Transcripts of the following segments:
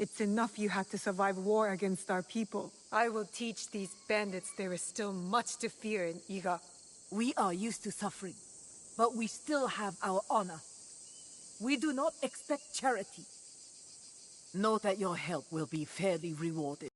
It's enough you had to survive war against our people. I will teach these bandits there is still much to fear in Iga. We are used to suffering, but we still have our honor. We do not expect charity. Know that your help will be fairly rewarded.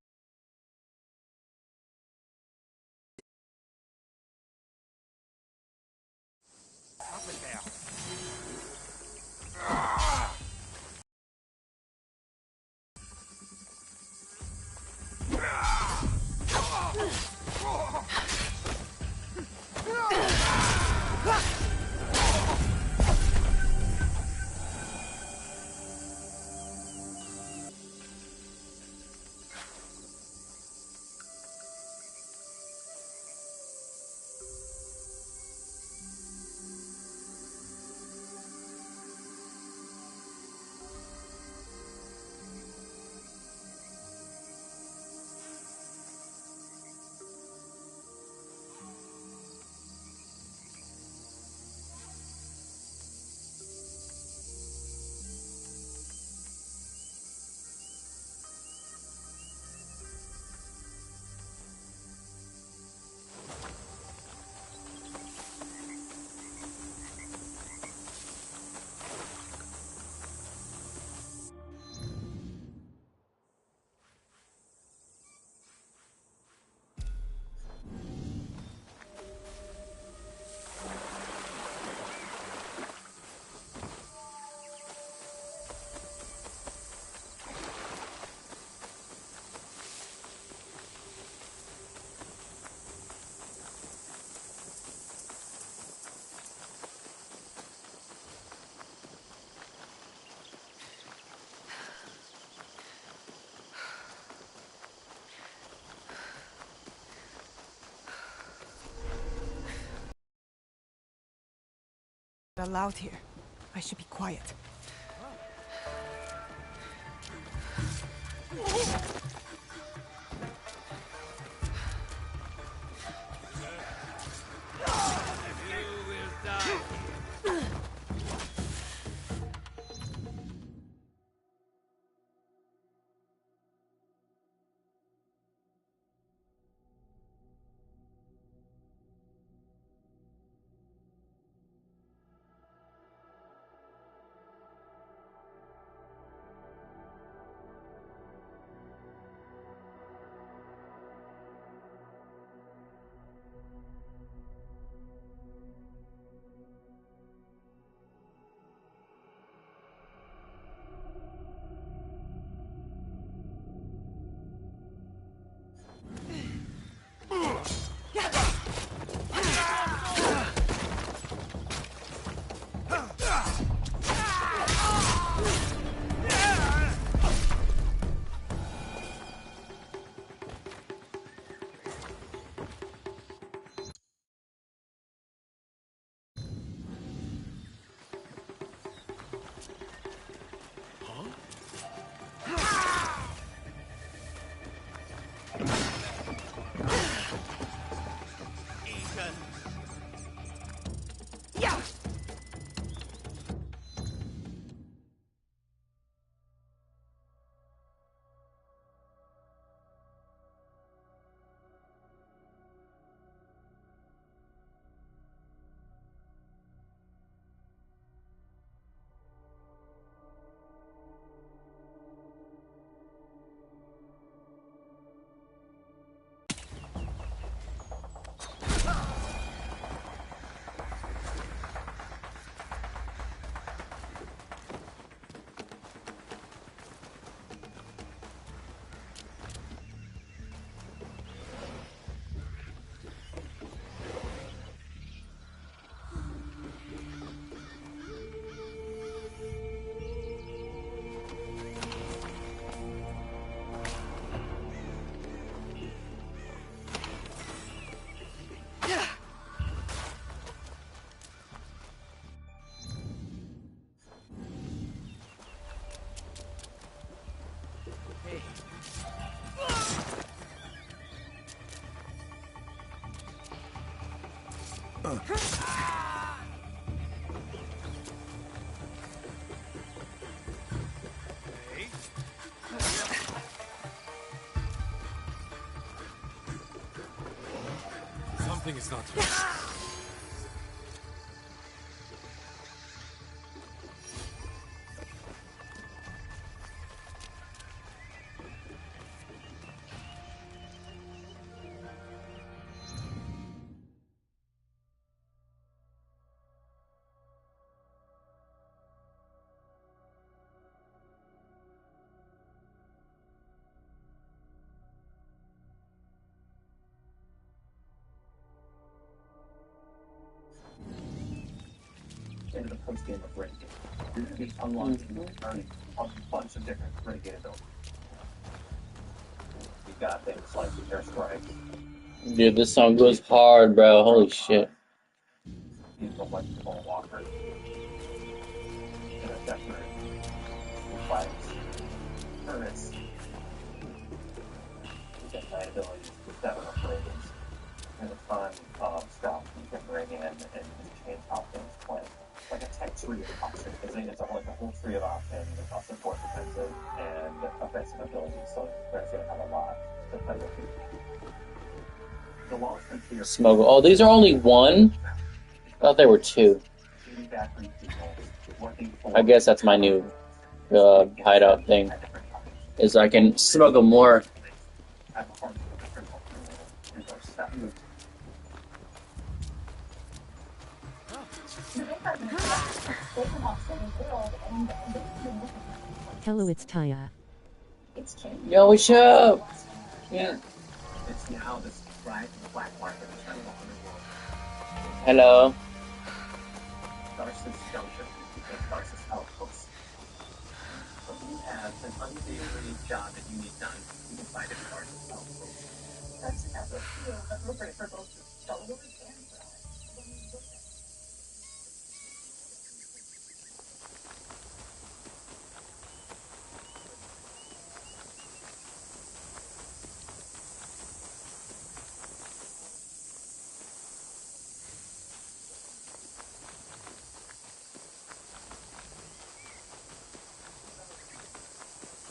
Loud here. I should be quiet. thing is not. Into the post game of Renegade. You're going to be unlocking and earning a bunch of different Renegade abilities. You've got things like air strikes. Dude, this song goes hard, bro. Holy shit. You've got like ball walker, interceptor, fights, hermits. You get 9 abilities with 7 upgrades, and a ton of stuff you can bring in and just change how things play. Like a tech tree of options. It's like a whole tree of options across support, defensive, and offensive abilities. So Red's going to have a lot to play with. The long frontier. Smuggle. Oh, these are only one? I thought there were two. I guess that's my new hideout thing. Is I can smuggle more. Hello, it's Taya. Yo, what's up? Yeah. It's now this rise in the black market is kind of the underworld. Hello. Darcy's Junction and Darcy's Outpost. So if you have an unsavory job that you need done, you can find it at Darcy's Outpost. Darcy's Outpost feels appropriate for both stalwart and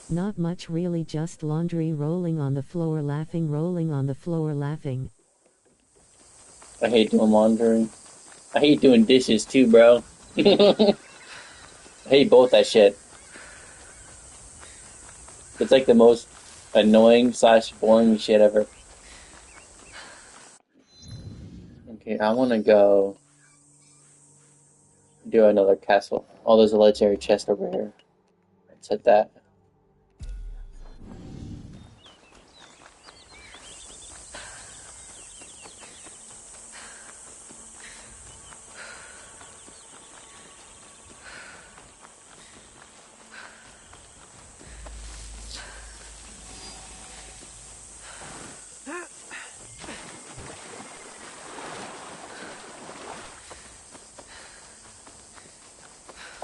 Not much really, just laundry, rolling on the floor laughing, rolling on the floor laughing. I hate doing laundry. I hate doing dishes too, bro. I hate both that shit. It's like the most annoying / boring shit ever. Okay, I want to go do another castle. Oh, there's a legendary chest over here. Let's hit that.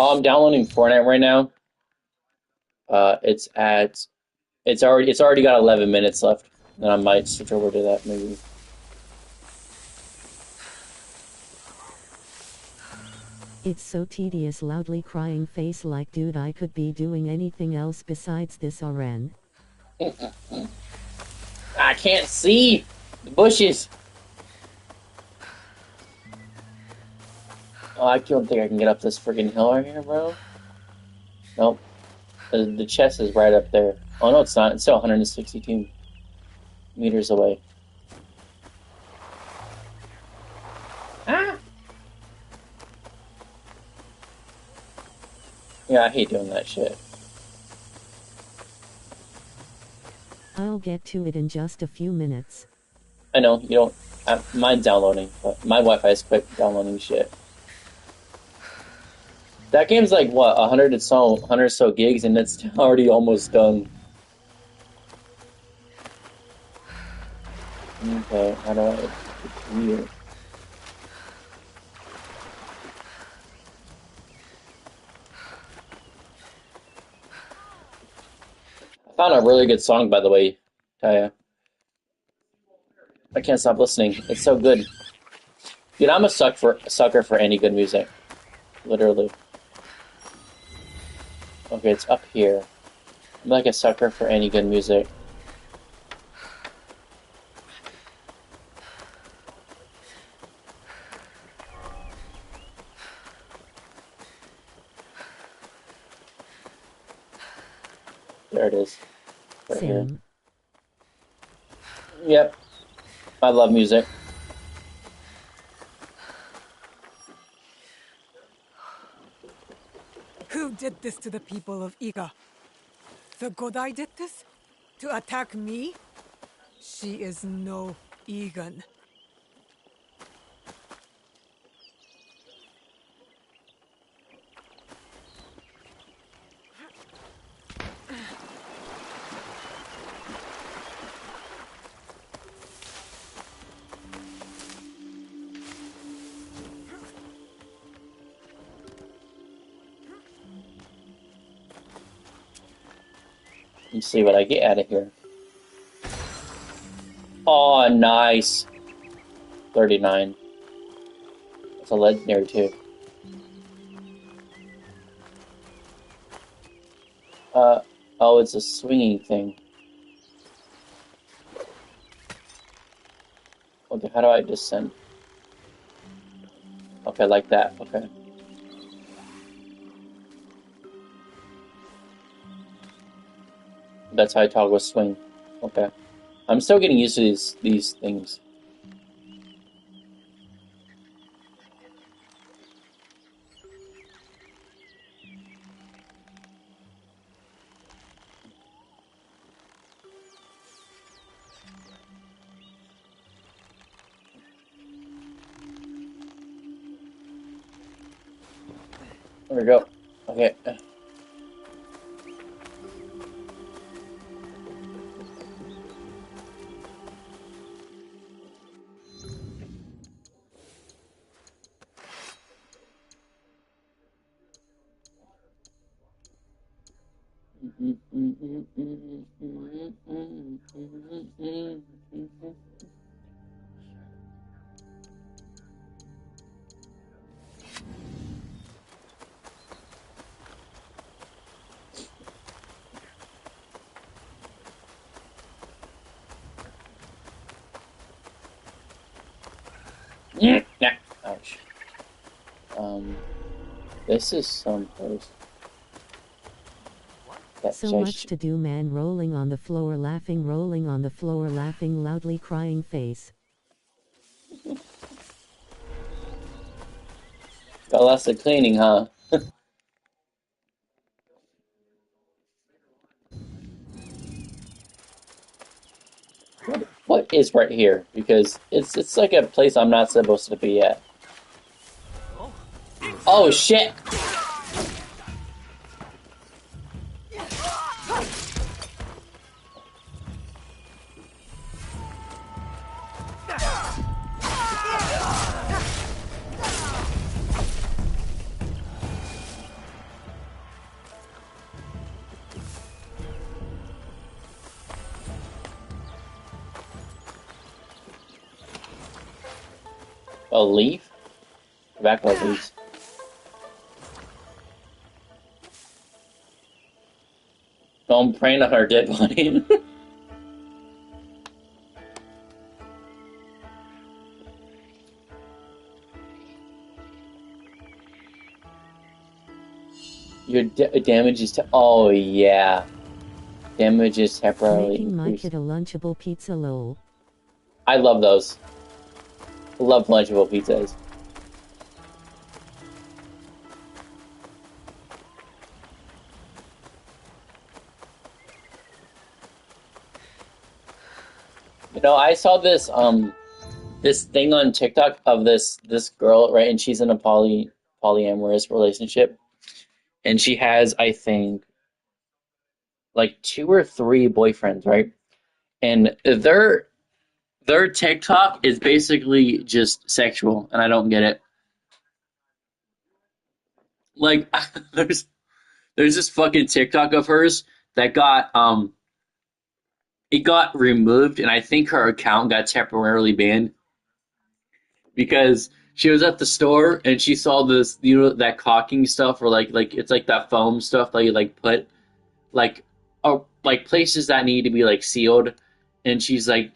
Oh, I'm downloading Fortnite right now. It's already got 11 minutes left. Then I might switch over to that maybe. It's so tedious, loudly crying face like, dude, I could be doing anything else besides this RN. I can't see the bushes. Oh, I don't think I can get up this freaking hill right here, bro. Nope. The chest is right up there. Oh, no, it's not. It's still 162 meters away. Ah! Yeah, I hate doing that shit. I'll get to it in just a few minutes. I know, you don't... mine's downloading, but my Wi-Fi is quick downloading shit. That game's like, what, 100 or so gigs, and it's already almost done. Okay, how do I... Weird. I found a really good song, by the way, Taya. I can't stop listening. It's so good. Dude, I'm a sucker for any good music. Literally. Okay, it's up here. I'm like a sucker for any good music. There it is. Right here. Same. Yep. I love music. Who did this to the people of Iga? The Godai did this? To attack me? She is no Egan. Let's see what I get out of here. Oh, nice. 39. It's a legendary too. Oh, it's a swinging thing. Okay, how do I descend? Okay, like that. Okay. That's how I toggle swing. Okay. I'm still getting used to these things. There we go. Okay. Yeah. Ouch. This is someplace. So much to do, man. Rolling on the floor, laughing, rolling on the floor, laughing, loudly crying face. Got lots of cleaning, huh? What is right here? Because it's like a place I'm not supposed to be at. Oh shit! A leaf? Tobacco leaves. No, I'm praying on our dead body. Your damage is oh yeah. Damage is temporarily Making my increased. kid a Lunchable pizza lol. I love those. I love Lunchable pizzas. You know, I saw this this thing on TikTok of this girl, right, and she's in a polyamorous relationship, and she has, I think, like 2 or 3 boyfriends, right? And their TikTok is basically just sexual, and I don't get it. Like, there's this fucking TikTok of hers that got it got removed, and I think her account got temporarily banned because she was at the store and she saw this, you know, that caulking stuff, or like it's like that foam stuff that you like put like like places that need to be like sealed, and she's like,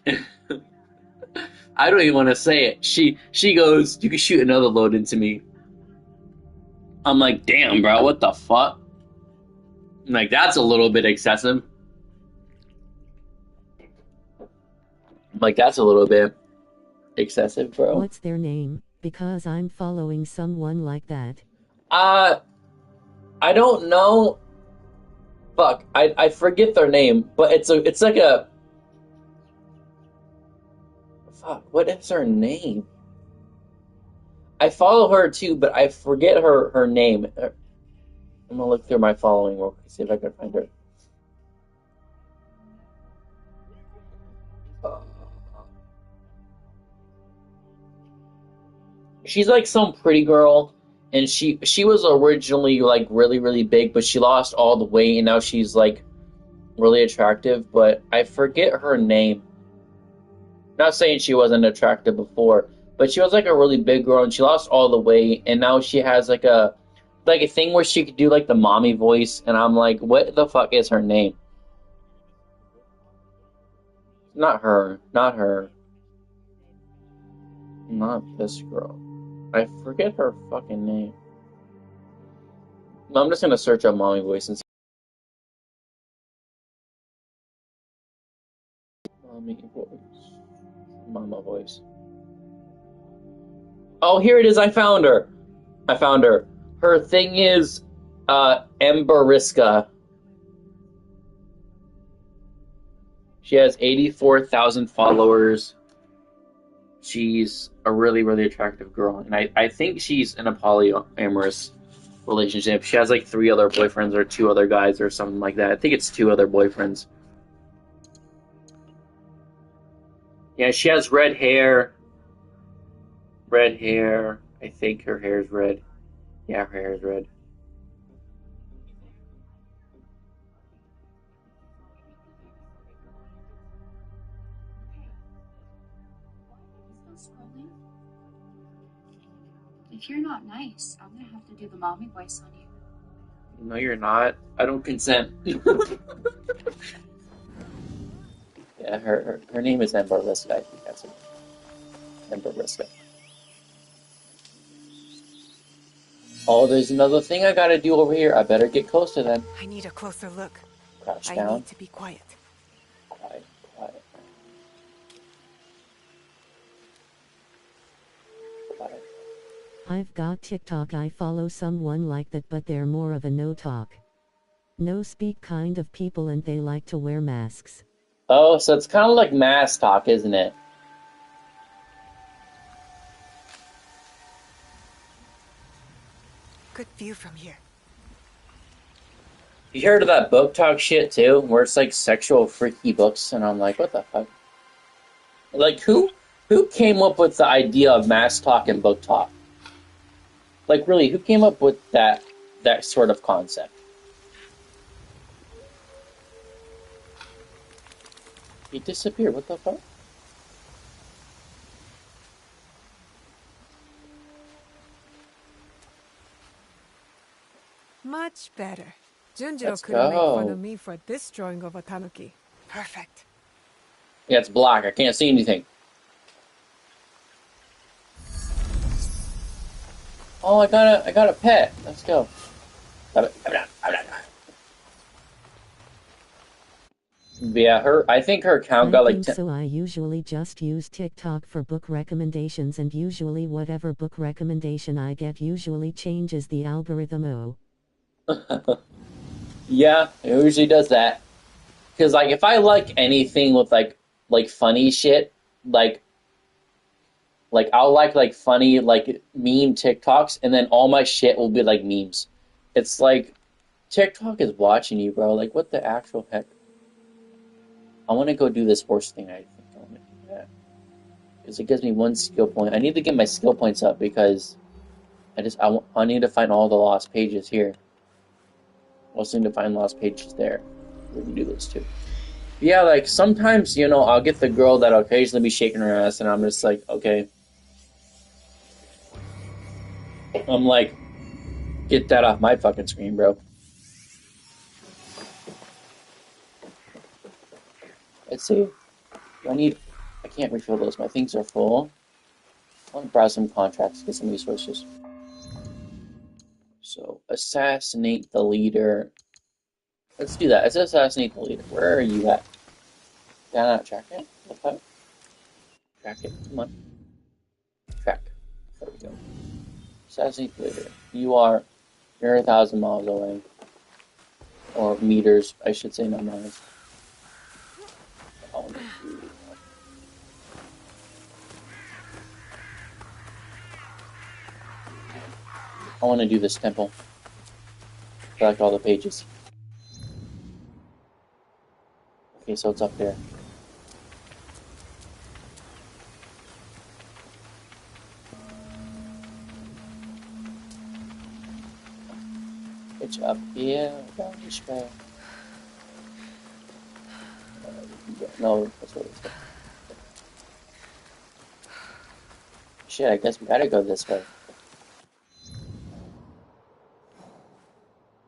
I don't even want to say it. She goes, you can shoot another load into me. I'm like, damn, bro, what the fuck? Like, that's a little bit excessive. Like, that's a little bit excessive, bro. What's their name? Because I'm following someone like that. I don't know. Fuck, I forget their name, but it's like a fuck. What is her name? I follow her too, but I forget her name. I'm gonna look through my following real quick, see if I can find her. She's like some pretty girl, and she was originally like really big, but she lost all the weight, and now she's like really attractive. But I forget her name. Not saying she wasn't attractive before, but she was like a really big girl, and she lost all the weight, and now she has like a thing where she could do like the mommy voice, and I'm like, what the fuck is her name? Not her, not her, not this girl. I forget her fucking name. I'm just gonna search up mommy voice and see. Mommy voice, mama voice. Oh, here it is. I found her. I found her. Her thing is, Emberiska. She has 84,000 followers. She's a really attractive girl, and I think she's in a polyamorous relationship. She has like 3 other boyfriends or 2 other guys or something like that. I think it's 2 other boyfriends. Yeah, she has red hair. Red hair. I think her hair is red. Yeah, her hair is red. Still scrolling? If you're not nice, I'm gonna have to do the mommy voice on you. No, you're not. I don't consent. Yeah, her name is Emberiska. I think that's it. Emberiska. Oh, there's another thing I gotta do over here. I better get closer then. I need a closer look. Crouch I down. need to be quiet. Quiet, quiet. Quiet. I've got TikTok. I follow someone like that, but they're more of a no talk, no speak kind of people, and they like to wear masks. Oh, so it's kind of like mass talk, isn't it? Good view from here. You heard of that book talk shit too, where it's like sexual freaky books, and I'm like, what the fuck? Like, who came up with the idea of mass talk and book talk? Like, really, who came up with that sort of concept? He disappeared. What the fuck? Much better. Junjiro Let's couldn't make fun go. of me for this drawing of a tanuki. Perfect. Yeah, it's black. I can't see anything. Oh, I got a pet. Let's go. Yeah, I think her account got like 10. So I usually just use TikTok for book recommendations, and usually whatever book recommendation I get usually changes the algorithm. Oh. Yeah, it usually does that. Because like if I like anything with like funny shit, like I'll like funny like meme TikToks, and then all my shit will be like memes. It's like TikTok is watching you, bro. Like what the actual heck? I want to go do this horse thing. I think I want to do that because it gives me 1 skill point. I need to get my skill points up because I need to find all the lost pages here. I also need to find lost pages there. We can do those too. Yeah, like sometimes, I'll get the girl that'll occasionally be shaking her ass, and I'm just like, okay. I'm like, get that off my fucking screen, bro. Let's see. I can't refill those. My things are full. I want to browse some contracts, get some resources. So, assassinate the leader. Let's do that. Let's assassinate the leader. Where are you at? Can I not track it? What's up? Track it. Come on. Track. There we go. Assassinate the leader. You're 1,000 miles away. Or meters, I should say, not miles. I want to do this temple. Collect all the pages. Okay, so it's up there. It's up here, down this way. No, that's what it's going. Shit, I guess we gotta go this way.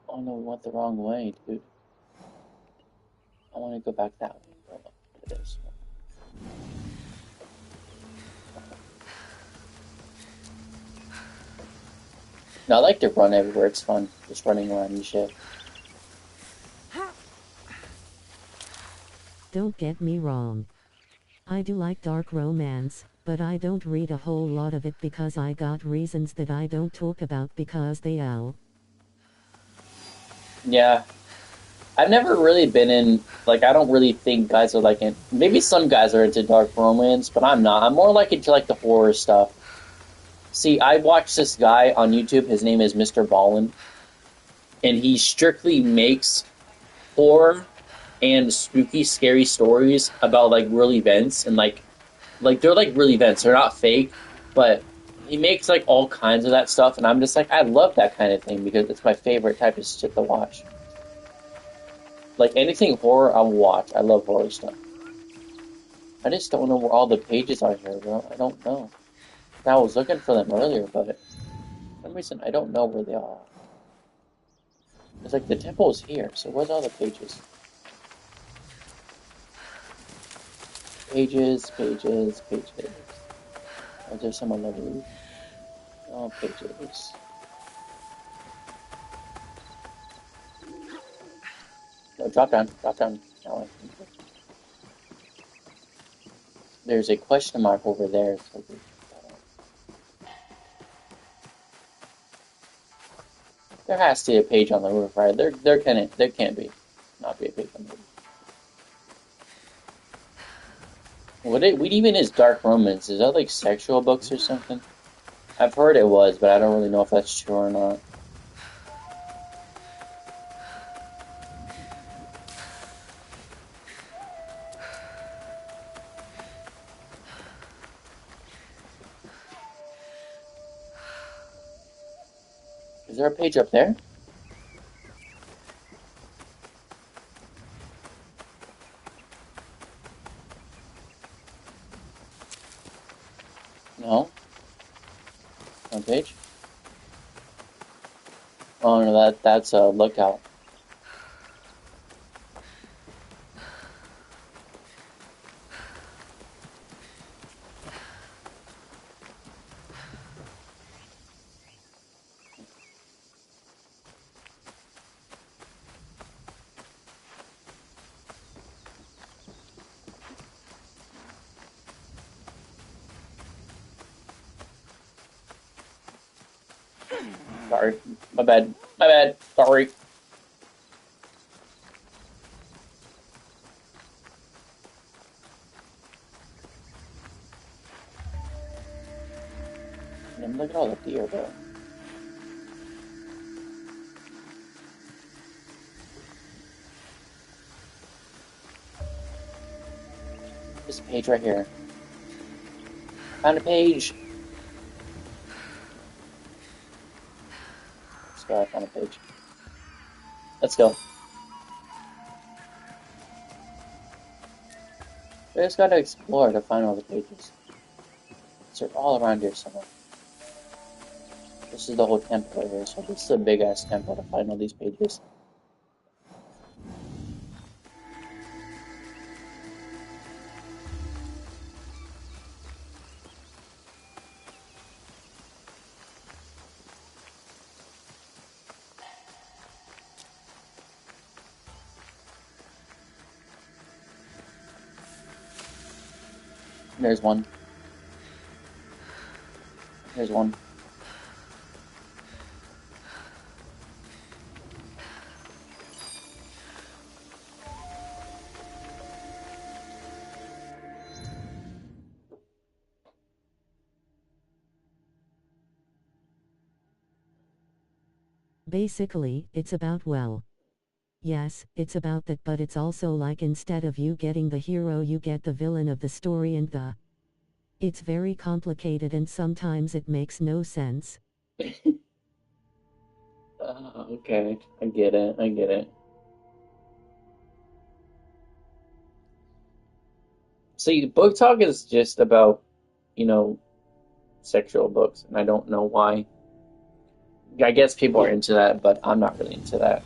Oh no, we went the wrong way, dude. I want to go back that way. Hold on, it is. No, I like to run everywhere. It's fun, just running around and shit. Don't get me wrong. I do like dark romance, but I don't read a whole lot of it because I got reasons that I don't talk about because they owl. Yeah. I've never really been in, like, I don't really think guys are like in, maybe some guys are into dark romance, but I'm not. I'm more like into, like, the horror stuff. See, I watched this guy on YouTube, his name is Mr. Ballin, and he strictly makes horror and spooky, scary stories about, like, real events, and, like, they're, like, real events. They're not fake, but he makes, like, all kinds of that stuff, and I'm just like, I love that kind of thing, because it's my favorite type of shit to watch. Like, anything horror, I'll watch. I love horror stuff. I just don't know where all the pages are here, bro. I don't know. I was looking for them earlier, but for some reason, I don't know where they are. It's like the temple is here, so where's all the pages? Pages, pages, pages. Is there some on the roof? Oh, pages. No, drop down, drop down. No, there's a question mark over there. So there has to be a page on the roof, right? There can't be. Not be a page on the roof. What even is dark romance? Is that like sexual books or something? I've heard it was, but I don't really know if that's true or not. Is there a page up there? No. No page? Oh no, that's a lookout. Sorry. My bad. My bad. Sorry. Man, look at all the deer, bro. This page right here. Found a page. Let's go. I found a page. Let's go. We just gotta explore to find all the pages. So they're all around here somewhere. This is the whole temple right here, so this is a big ass temple to find all these pages. There's one. There's one. Basically, it's about, well, yes, it's about that, but it's also like instead of you getting the hero, you get the villain of the story, and it's very complicated and sometimes it makes no sense. Okay, I get it. I get it. See, book talk is just about, you know, sexual books, and I don't know why. I guess people are into that, but I'm not really into that.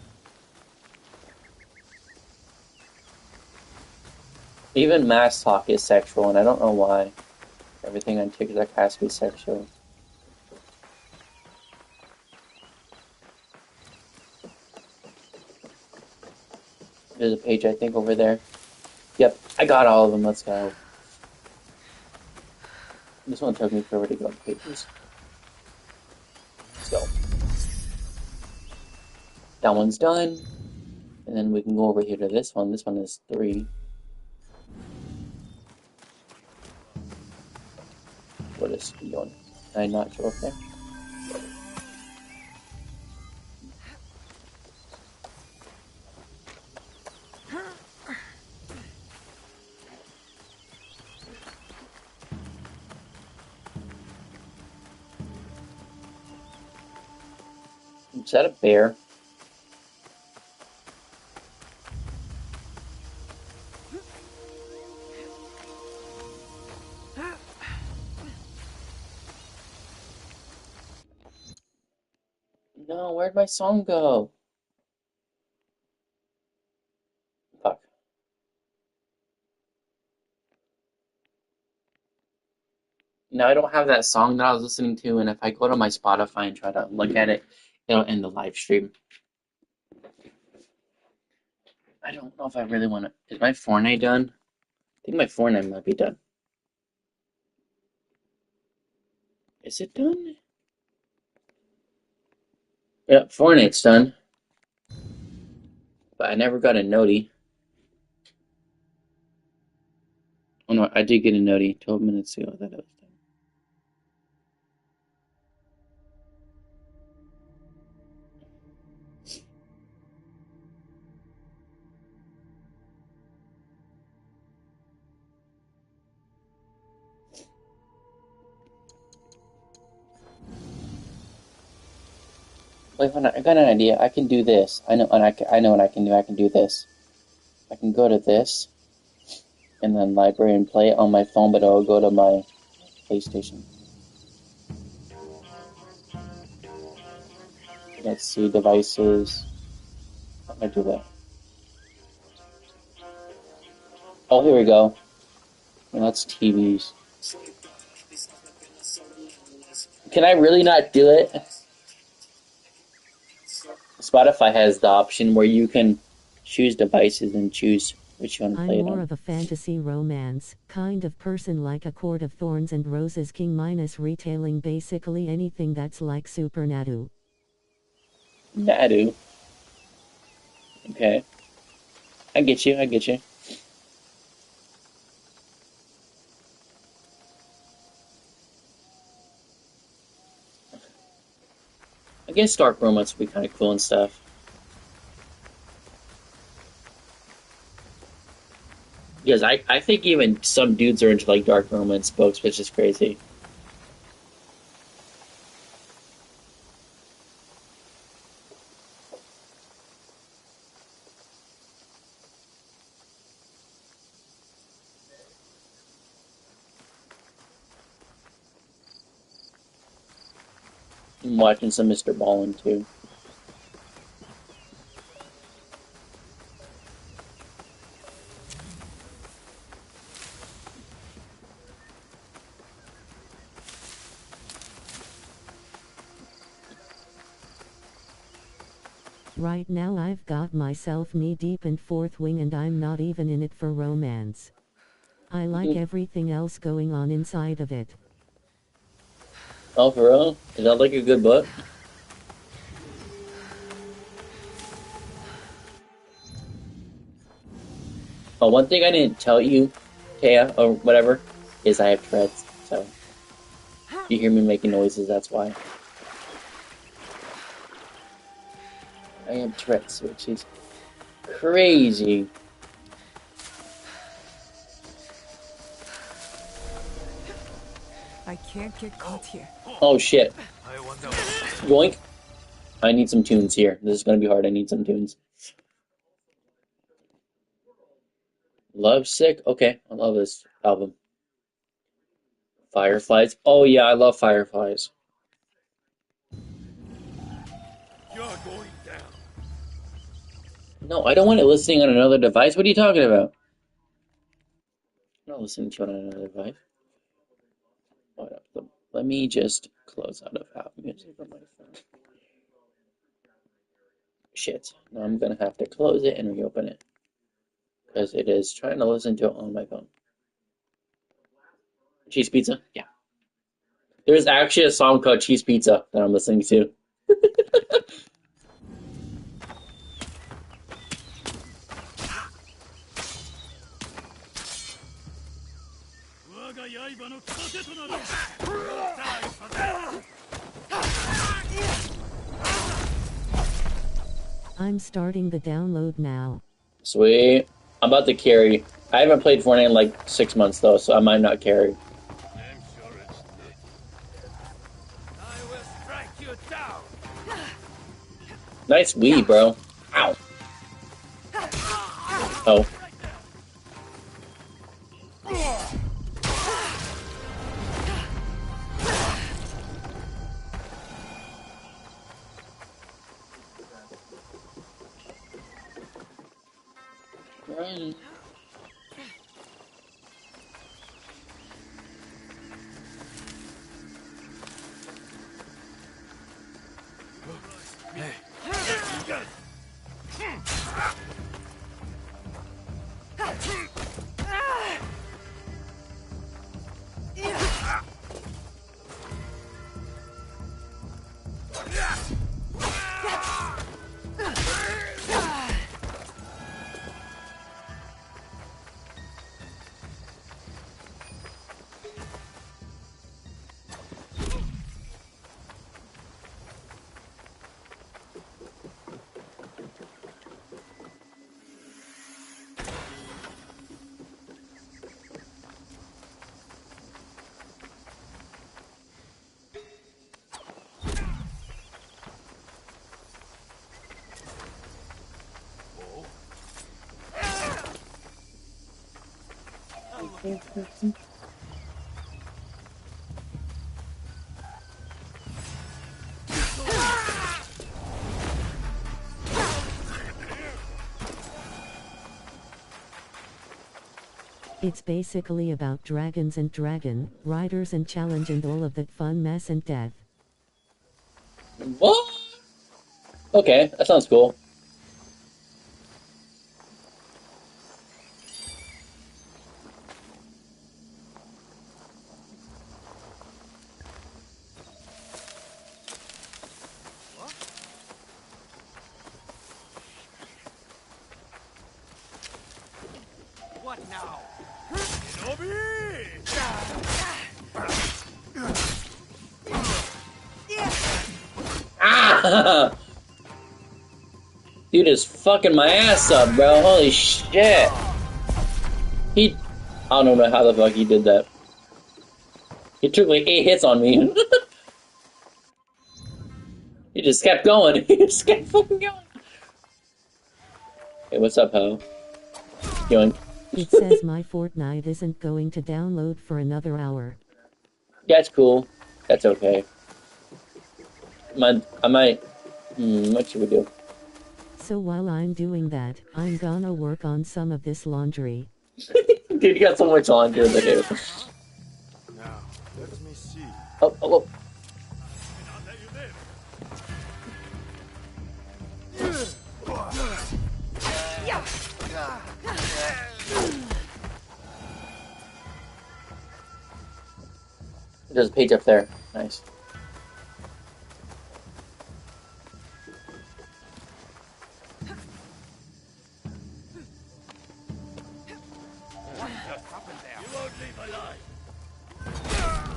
Even mass talk is sexual, and I don't know why. Everything on TikTok has to be sexual. There's a page, I think, over there. Yep, I got all of them. Let's go. This one took me forever to go to pages. Let's go. That one's done. And then we can go over here to this one. This one is 3. What is speed on? Can I not show up there? Is that a bear? No, where'd my song go? Fuck. Now I don't have that song that I was listening to, and if I go to my Spotify and try to look at it, it'll end the live stream. I don't know if I really want to. Is my Fortnite done? I think my Fortnite might be done. Is it done? Yep, Fortnite's done. But I never got a noti. Oh no, I did get a noti 12 minutes ago that it was done. Wait, hold on, I got an idea. I can do this. I know, and I know what I can do. I can do this. I can go to this, and then library and play it on my phone, but I'll go to my PlayStation. Let's see, devices. I'm gonna do that. Oh, here we go. And that's TVs. Can I really not do it? Spotify has the option where you can choose devices and choose which you want to play I'm it more on. of a fantasy romance kind of person, like A Court of Thorns and Roses King minus retailing, basically anything that's like Super Nadu. Nadu. Okay. I get you, I get you. I guess dark romance would be kind of cool and stuff. Because I think even some dudes are into like dark romance books, which is crazy. I'm watching some Mr. Ballin too. Right now I've got myself knee deep in Fourth Wing and I'm not even in it for romance. I like everything else going on inside of it. Oh, for real? Is that like a good book? Oh, one thing I didn't tell you, Taya, or whatever, is I have Tourette's, so if you hear me making noises, that's why. I have Tourette's, which is crazy. I can't get caught here. Oh shit. Yoink. I need some tunes here. This is gonna be hard. I need some tunes. Lovesick? Okay, I love this album. Fireflies? Oh yeah, I love Fireflies. You're going down. No, I don't want it listening on another device. What are you talking about? I'm not listening to it on another device. Hold up. Let me just close out of Apple Music on my phone. Shit. Now I'm gonna have to close it and reopen it. Because it is trying to listen to it on my phone. Cheese Pizza? Yeah. There's actually a song called Cheese Pizza that I'm listening to. I'm starting the download now. Sweet. I'm about to carry. I haven't played Fortnite in like 6 months though, so I might not carry. I'm sure it's good. I will strike you down. Nice Wii, bro. Ow. Oh. Run. Hey, you got it. It's basically about dragons and dragon riders and challenge and all of that fun mess and death. What? Okay, that sounds cool. What now? Shinobi! Ah! Dude is fucking my ass up, bro. Holy shit. I don't know how the fuck he did that. He took like 8 hits on me. He just kept going. He just kept fucking going. Hey, what's up, Ho? Yoink. It says my Fortnite isn't going to download for another hour. That's cool. That's okay. I might. What should we do? So while I'm doing that, I'm gonna work on some of this laundry. Dude, you got so much on, dude. Okay. Now, let me see. Oh, oh, oh. I'll let you live. There's a page up there. Nice. What just happened there? You won't leave alive.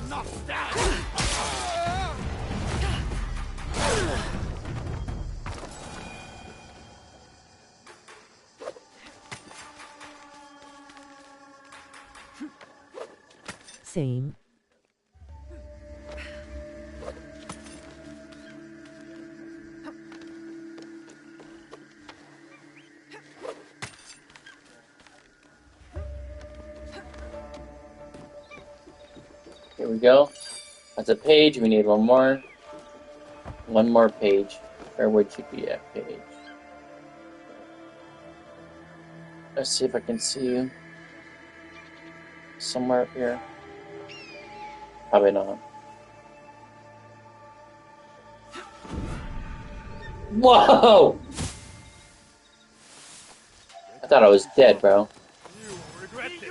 Not that. Same. Here we go. That's a page. We need one more. One more page. Where would you be at, page? Let's see if I can see you. Somewhere up here. Probably not. Whoa! I thought I was dead, bro. You will regret this.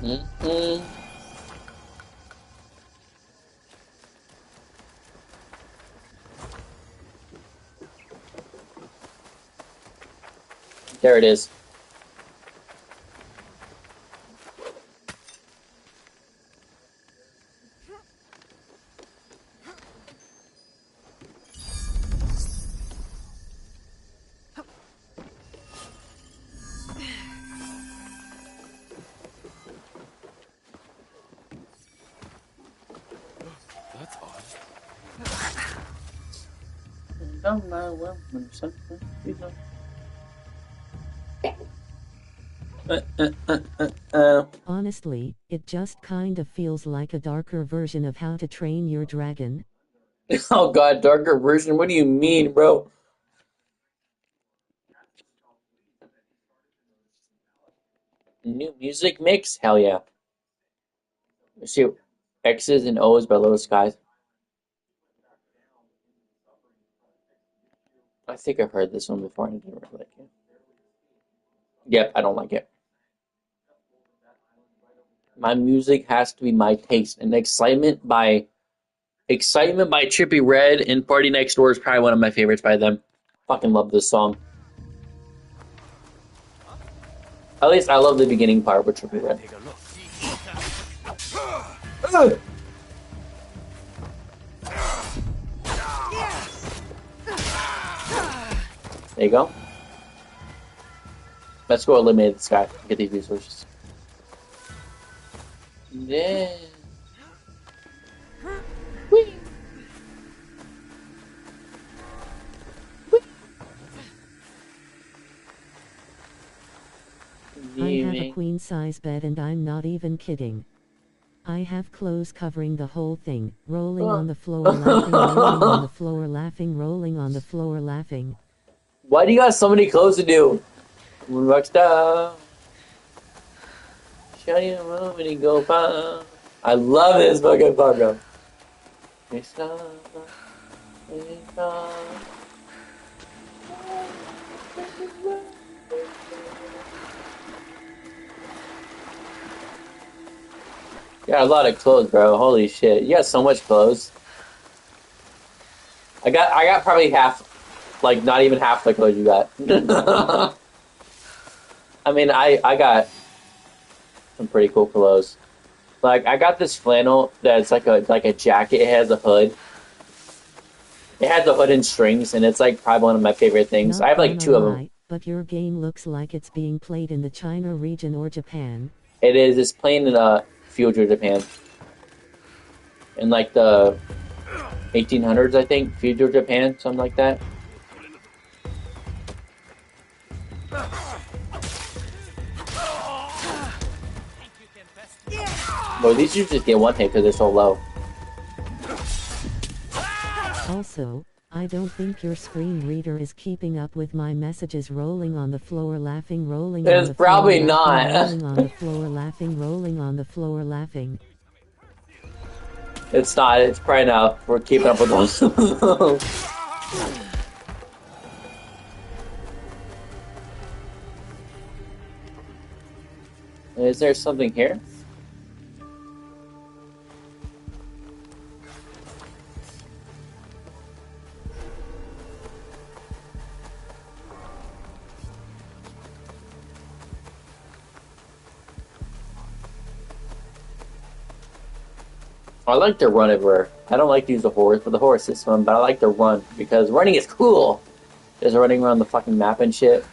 Mm-hmm. There it is. That's odd. Honestly, it just kind of feels like a darker version of How to Train Your Dragon. Oh god, darker version? What do you mean, bro? New music mix? Hell yeah. Let's see. X's and O's by Little Skies. I think I've heard this one before and I didn't really like it. Yep, I don't like it. My music has to be my taste. And Excitement by Trippie Redd and Party Next Door is probably one of my favorites by them. Fucking love this song. At least I love the beginning part with Trippie Redd. Take a look. There you go. Let's go eliminate this guy and get these resources. Yeah. Whee. I have a queen-size bed and I'm not even kidding. I have clothes covering the whole thing, rolling on the floor, laughing, rolling on the floor, laughing, rolling on the floor, laughing. Why do you got so many clothes to do? Rockstar. Show you when you go by. I love this fucking part, bro. You got a lot of clothes, bro. Holy shit. You got so much clothes. I got probably half, like not even half the clothes you got. I mean, I got some pretty cool clothes. Like I got this flannel that's like a jacket. It has a hood. It has a hood and strings, and it's like probably one of my favorite things. Not I have like two of them. But your game looks like it's being played in the China region or Japan. It is. It's playing in future Japan. In like the 1800s, I think. Future Japan, something like that. Well, these usually just get one hit because they're so low. Also, I don't think your screen reader is keeping up with my messages rolling on the floor laughing rolling on It's the floor probably laughing, not. rolling on the floor laughing rolling on the floor laughing. It's not. It's probably not. We're keeping up with those. Is there something here? I like to run everywhere. I don't like to use the horse, but the horse is fun. But I like to run because running is cool. Just running around the fucking map and shit.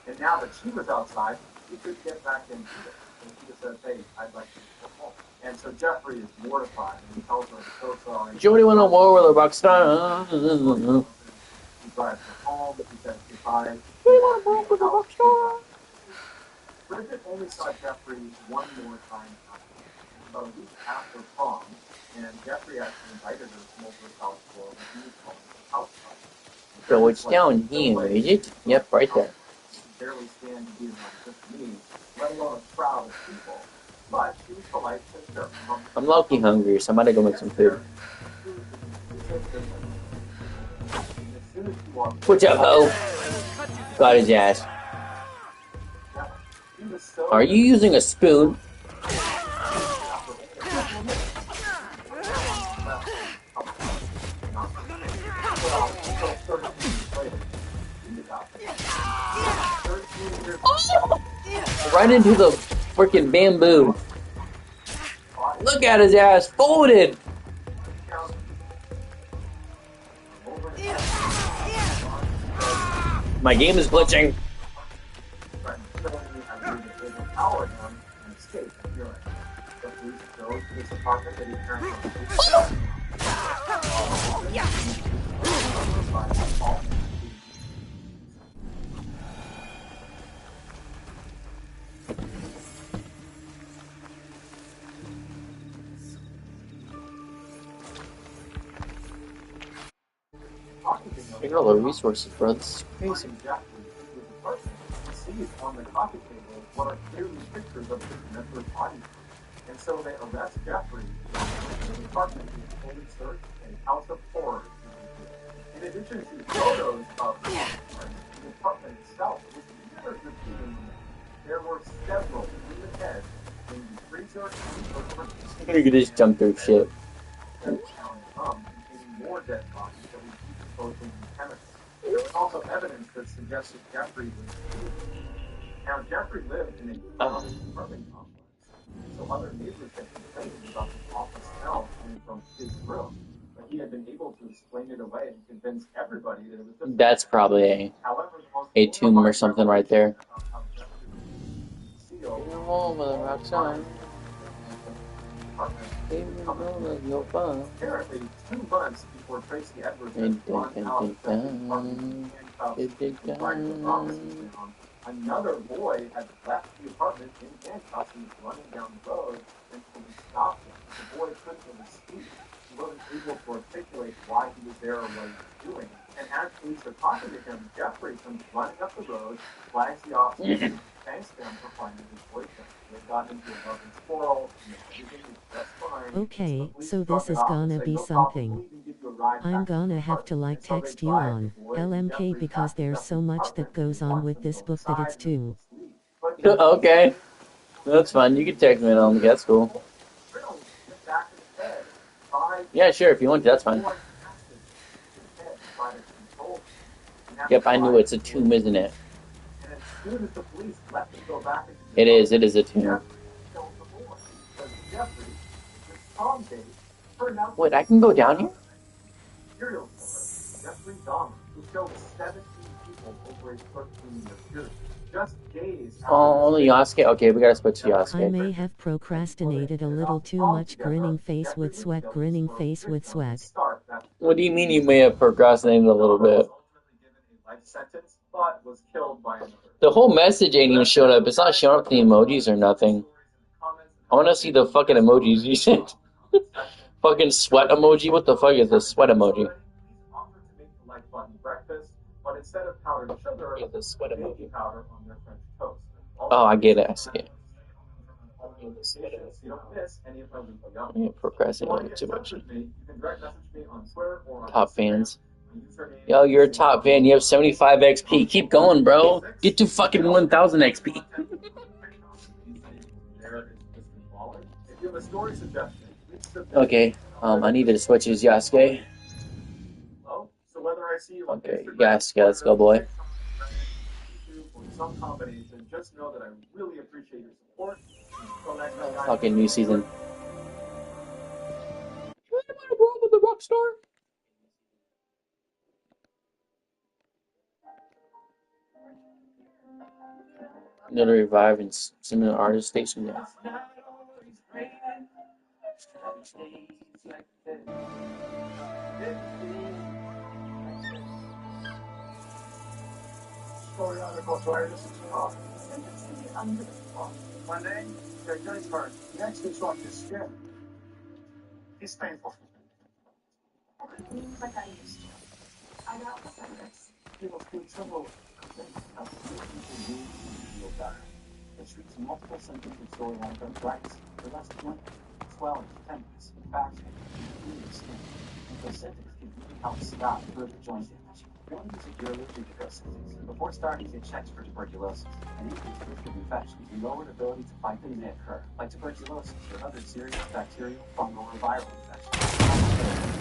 And now that she was outside, he could get back into it. And she just says, hey, I'd like to go home. And so Jeffrey is mortified, and he tells her, I'm so sorry. Jody went on war with a rock star. He drives her home, he says goodbye. Bridget only saw Jeffrey one more time about a week after prom, and Jeffrey actually invited her to come over to his house for what he called a house party. So it's down here, is it? Yep, right there. Barely stand to be around just me, let alone a crowd of people. But she was polite to sure. I'm low-key hungry, so I'm gonna go make some food. What's up, ho? Got his ass. Are you using a spoon? Right into the freaking bamboo. Look at his ass folded. My game is glitching. Look at all the resources, bro. This is crazy. Sees on the coffee table what are clearly pictures of his mentor's body. And so they arrest Jeffrey. His apartment is fully searched and House of Horrors. In addition to photos of the apartment itself, which was repeating, there were several in the head in the freezer You could just jump through shit. containing more dead bodies that we decomposing in chemicals. There was also evidence that suggested Jeffrey was. Now, Jeffrey lived in a apartment complex, so other neighbors had complained about the awful smell coming from his room, but he had been able to explain it away and convince everybody that it was just. That's probably a tomb or something right there. Apparently, 2 months before Tracy Edwards had gone out of the apartment, another boy had left the apartment in handcuffs and was running down the road, and police stopped him. The boy couldn't really speak. He wasn't able to articulate why he was there or what he was doing. And as police are talking to him, Jeffrey comes running up the road, flags the officers, and thanks them for finding his boyfriend. They've gotten into a loving quarrel, and everything is just fine. Okay, so this is gonna be something. I'm gonna have to like text you on LMK because there's so much that goes on with this book that it's too. Okay. That's fine. You can text me on. That's cool. Yeah, sure. If you want to, that's fine. Yep, I knew it's a tomb, isn't it? It is. It is a tomb. Wait, I can go down here? Oh, only Yasuke? Okay, we gotta switch to Yasuke. I may have procrastinated a little too much. Grinning face with sweat. Grinning face with sweat. What do you mean you may have procrastinated a little bit? life sentence, but was killed by another. The whole message ain't even showing up. It's not showing up the emojis or nothing. I want to see the fucking emojis you sent. Fucking sweat emoji? What the fuck is this sweat emoji? Offered to make the like button breakfast, but instead of powdered sugar, Yeah, the sweat baking emoji. powder on their French toast. Oh, I get it. I see it. You don't miss any of my weekly updates. Yeah, procrastinating too much. You can direct message me on Twitter or on Top fans. Yo, you're a top fan. You have 75 XP. Keep going, bro. Get to fucking 1,000 XP. Okay, I needed to switch his Yasuke. Okay, Yasuke, let's go, boy. Fucking new season. You want to roll with the Rockstar? Another revive and similar artist station now. Story article, sorry, this is my name, Greg Hart. Next is on his skin. It's painful. Like I used to. I got this. People feel trouble. It treats multiple symptoms of psoriatic arthritis, arthritis, swelling, tenderness, back pain, skin. Antiseptics can really help stop further joint damage. One is if you're allergic to those symptoms. Before starting, get checked for tuberculosis. An increased risk of infection can lower the ability to fight them may occur, like tuberculosis or other serious bacterial, fungal, or viral infections.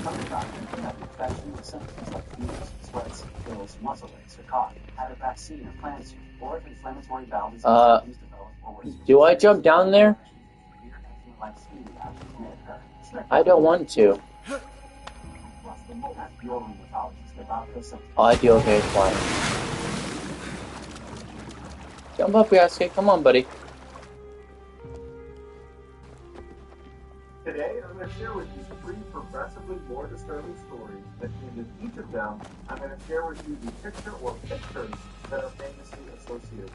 Some doctors can have infection with symptoms like fevers, sweats, chills, muscle aches, or cough. Have a vaccine or plans to, or if inflammatory bowel disease symptoms develop or worsen. Do I jump down there? I don't want to. Oh, I do. Okay, fine. Jump up, Yasuke. Come on, buddy. Today, I'm going to share with you 3 progressively more disturbing stories, and in each of them, I'm going to share with you the picture or pictures that are famously associated.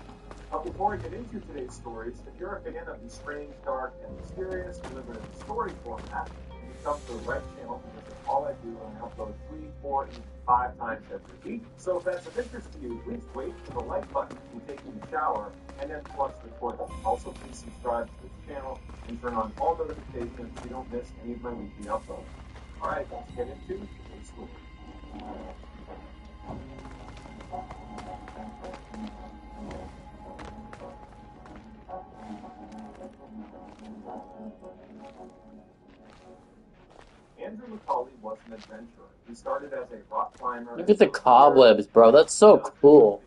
Before I get into today's stories, if you're a fan of the strange, dark, and mysterious delivered in story format, you come to the right channel because it's all I do, and I upload 3, 4, even 5 times every week. So if that's of interest to you, please wait for the like button when taking a shower, and then flush the toilet. Also, please subscribe to this channel and turn on all notifications so you don't miss any of my weekly uploads. Alright, let's get into today's story. Andrew McCauley was an adventurer. He started as a rock climber. Look at the cobwebs, bro. That's so cool.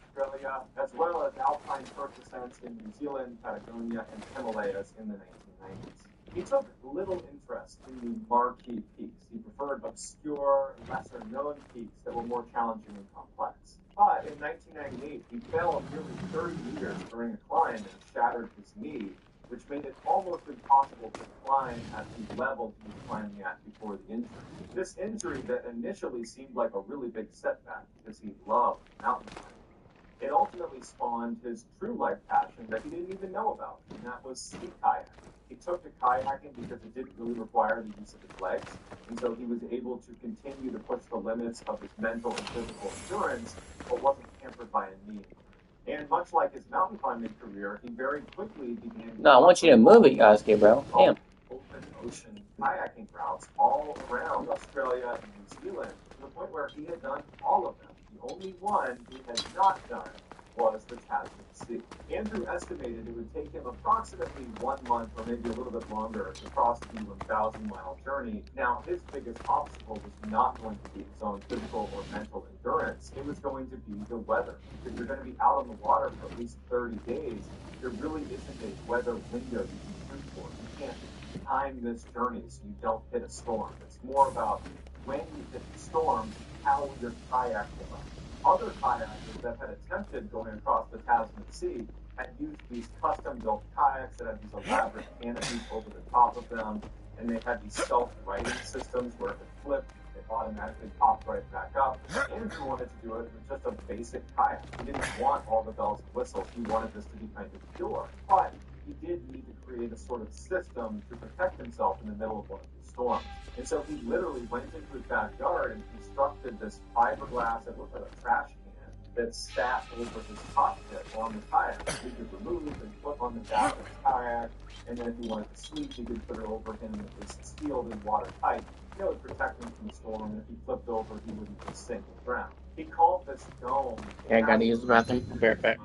Australia, as well as alpine turf descents in New Zealand, Patagonia, and Himalayas in the 1990s. He took little interest in the marquee peaks. He preferred obscure, lesser-known peaks that were more challenging and complex. But in 1998, he fell nearly 30 meters during a climb and shattered his knee, which made it almost impossible to climb at the level he was climbing at before the injury. This injury that initially seemed like a really big setback because he loved mountain climbing. It ultimately spawned his true life passion that he didn't even know about, and that was ski kayaking. He took to kayaking because it didn't really require the use of his legs, and so he was able to continue to push the limits of his mental and physical endurance, but wasn't hampered by a knee. And much like his mountain climbing career, he very quickly began. No, I want you to move it, Yasuke, bro. Damn. Open ocean kayaking routes all around Australia and New Zealand, to the point where he had done all of them. The only one he had not done was the Tasman Sea. Andrew estimated it would take him approximately 1 month or maybe a little bit longer to cross the 1,000-mile journey. Now, his biggest obstacle was not going to be his own physical or mental endurance. It was going to be the weather. If you're going to be out on the water for at least 30 days, there really isn't a weather window you can shoot for. You can't time this journey so you don't hit a storm. It's more about when you hit the storm, how your kayak will run. Other kayakers that had attempted going across the Tasman Sea had used these custom-built kayaks that had these elaborate canopies over the top of them, and they had these self-righting systems where if it flipped, it automatically popped right back up. Andrew wanted to do it with just a basic kayak. He didn't want all the bells and whistles. He wanted this to be kind of pure. But he did need to create a sort of system to protect himself in the middle of one of these storms. And so he literally went into his backyard and constructed this fiberglass, it looked like a trash can, that sat over his cockpit on the kayak. He could remove and put on the back of his kayak, and then if he wanted to sleep, he could put it over him. It was sealed and watertight. It would protect him from the storm, and if he flipped over, he wouldn't just sink and drown. He called this dome. Yeah, I gotta use the bathroom. I'll be right back.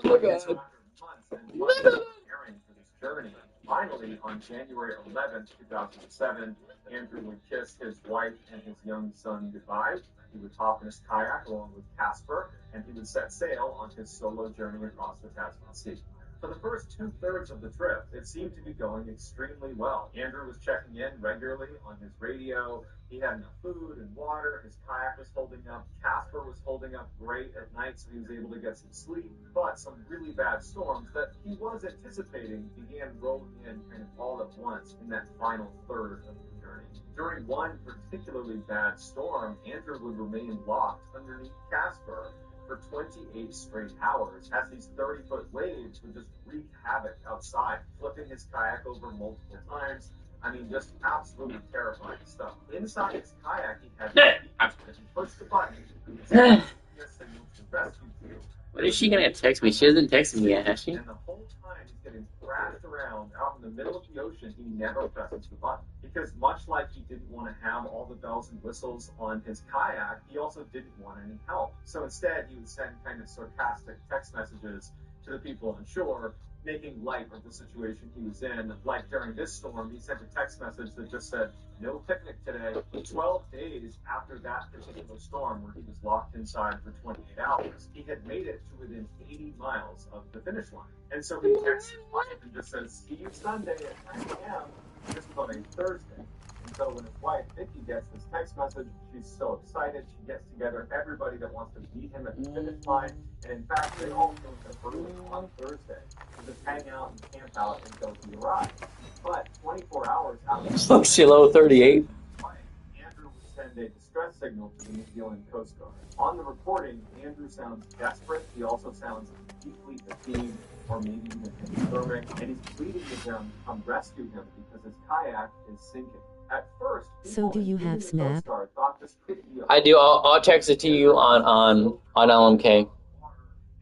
Oh, God. After months and months of preparing for this journey, finally, on January 11th, 2007, Andrew would kiss his wife and his young son goodbye. He would hop in his kayak along with Casper, and he would set sail on his solo journey across the Tasman Sea. For the first two-thirds of the trip, it seemed to be going extremely well. Andrew was checking in regularly on his radio. He had enough food and water. His kayak was holding up. Casper was holding up great at night, so he was able to get some sleep. But some really bad storms that he was anticipating began rolling in kind of all at once in that final third of the journey. During one particularly bad storm, Andrew would remain locked underneath Casper for 28 straight hours as these 30-foot waves would just wreak havoc outside, flipping his kayak over multiple times. I mean, just absolutely terrifying stuff. Inside his kayak, he had he pushed the button and his signal to rescue crew. When is she gonna text me? She hasn't texted me yet, has she? And the whole time he's getting thrashed around out in the middle of the ocean, he never presses the button. Because much like he didn't want to have all the bells and whistles on his kayak, he also didn't want any help. So instead, he would send kind of sarcastic text messages to the people on shore, making light of the situation he was in. Like during this storm, he sent a text message that just said, "No picnic today." 12 days after that particular storm, where he was locked inside for 28 hours, he had made it to within 80 miles of the finish line. And so he texts his wife and just says, "See you Sunday at 9 a.m. This was on a Thursday. And so when his wife, Vicky, gets this text message, she's so excited. She gets together everybody that wants to meet him at the finish line. And in fact, they all go to early on Thursday to just hang out and camp out until he arrives. But 24 hours after... So Shiloh 38. Andrew would send a distress signal to the New Zealand Coast Guard. On the recording, Andrew sounds desperate. He also sounds deeply fatigued, or maybe even hypothermic, and he's pleading with them to come rescue him because his kayak is sinking. At first, So do you have Snap? I do. I'll text it to you on LMK.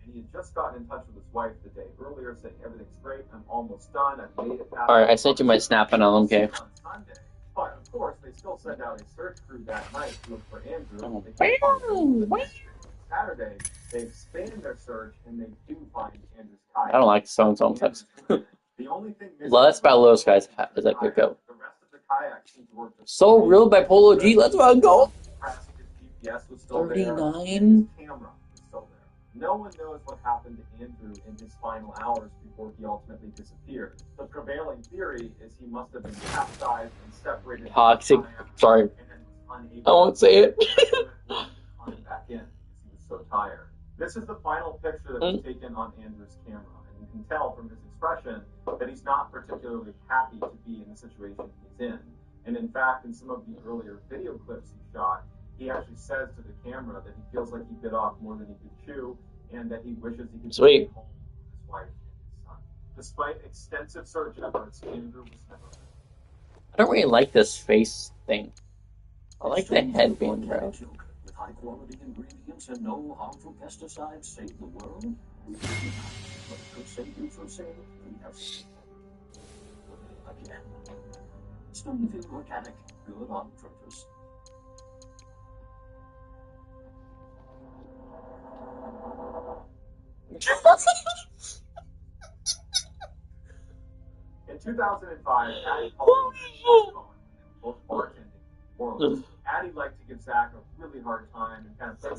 And he had just gotten in touch with his wife the day earlier, saying everything's great, I'm almost done, I've made it past. All right, I sent you my Snap on LMK. On Sunday. But of course, they still send out a search crew that night to look for Andrew. Saturday, they expand their search and they do find Andrew's kayak. I don't like the song sometimes. The only thing Let's by Los Guys as I pick up. The rest of the kayak seemed to work just So Real by Polo G. Let's go. GPS was still there. 39. His camera was still there. No one knows what happened to Andrew in his final hours before he ultimately disappeared. The prevailing theory is he must have been capsized and separated. Toxic. Sorry. And then was unable I won't say it. to back in because he was so tired. This is the final picture that was taken on Andrew's camera, and you can tell from his expression that he's not particularly happy to be in the situation he's in. And in fact, in some of the earlier video clips he shot, he actually says to the camera that he feels like he bit off more than he could chew, and that he wishes he could Sweet. be home with his wife and his son. Despite extensive search efforts, Andrew was never found. I don't really like this face thing. I like the headband, bro. With high-quality ingredients and no harmful pesticides save the world? We could not, but it could save you from saying we have again. Stonyfield Organic, good on purpose. In 2005, Addie called him both bartending in New Orleans. Addie liked to give Zach a really hard time and kind of play